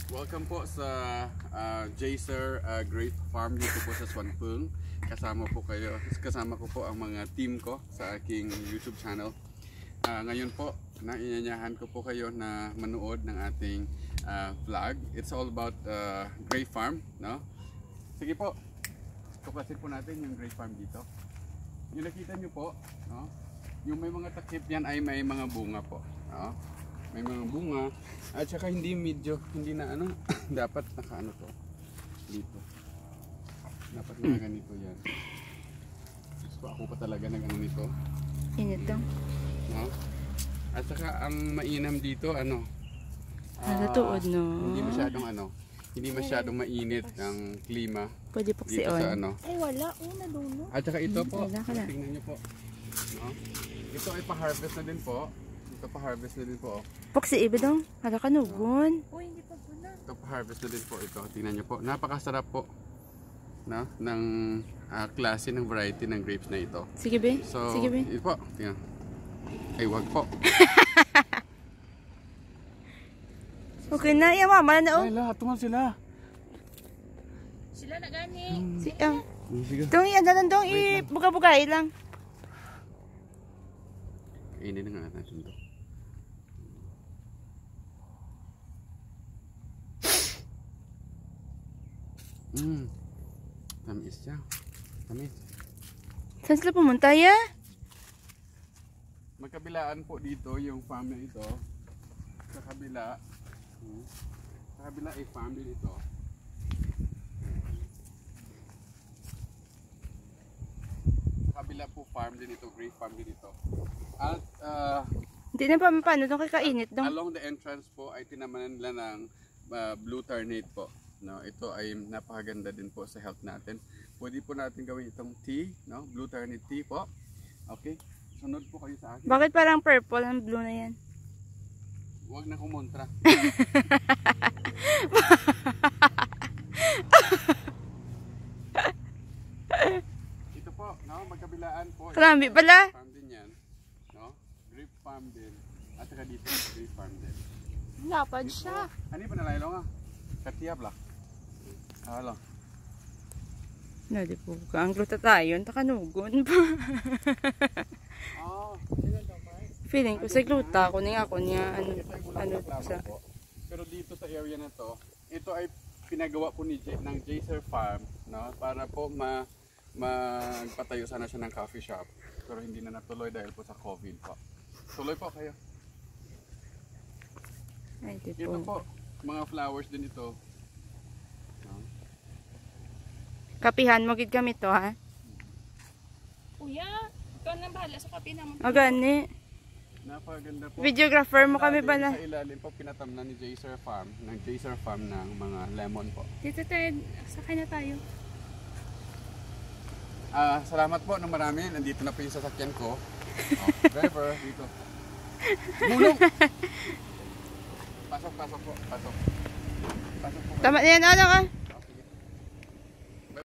Welcome po sa Jaser Grape Farm dito po sa Swanpung. Kasama ko po ang mga team ko sa aking YouTube channel. Ngayon po, nainanyahan ko po kayo na manood ng ating vlog. It's all about grape farm, no? Sige po, tuklasin po natin yung grape farm dito. Yung nakita nyo po, no? Yung may mga takip yan ay may mga bunga po, no? May mga bunga at saka hindi na ano dapat nakaano to dito, dapat na ganito yan. So ako pa talaga nag ano nito inito, no? At saka ang mainam dito ano natutuod no, hindi masyadong mainit ang klima pwede po dito sa ano. Ay wala, nadulo. At saka ito po, wala. tingnan nyo po, no? Ito ay pa-harvest na din po. Ito pa-harvest na din po. Poksi iba dong, ada kanugon. Uy, hindi pa pula. Ito pa-harvest na din po ito. Tingnan nyo po. Napakasarap po, no? Ng klase ng variety ng grapes na ito. Sige be, So, sige be. ito po. Tingnan. Ay, wag po. Okay na, yan mama na Ay, lahat. Tumal sila. Sila na gani. Sige. Dong yan na dong, ibuga-bugay lang. Ini na nga natin ito. Tamis siya. Tamis. Saan sila pumunta ya? Magkabilaan po dito yung farm na ito. Sa kabila. Sa kabila ay farm din ito. Sa kabila po farm din ito. Grape farm din ito. At Hindi na pa paano dong kakainit dong. along the entrance po ay tinamanan nila ng blue ternate po. No, ito ay napakaganda din po sa health natin. Pwede po natin gawin itong tea, no? Blue ternate tea po. Okay? Sunod po kayo sa akin. Bakit parang purple ang blue na yan? Huwag na kumontra. Ito po, no? Magkabilaan po. Kalambi pala. Farm din yan. No? Grape farm din. At saka dito, grape farm din. Lapad siya. Ano yung panalaylo nga? Katiyab lang. Halo. No, di po ka. Ang gluta tayo, takanugon pa. Feeling ko sa gluta, ako niya ano sa... Pero dito sa area na to, ito ay pinagawa po ng Jaser Farm, no? Para po magpatayo sana siya ng coffee shop. Pero hindi na natuloy dahil po sa COVID po. Tuloy po kayo. Ay, di Ito po. po, mga flowers din ito. No? Kapihan mo gid kami to, ha? Kuya, ikaw na bahala sa kape naman. O gani. Napaganda po. Videographer mo kami pala. Sa ilalim po pinatamnan ni Jaser Farm, ng Jaser Farm ng mga lemon po. Dito tayo, sakay na tayo. Salamat po ng marami. Nandito na po yung sasakyan ko. Driver, dito. Mulong! Pasok po. Pasok po. Tama na yan, ano ka?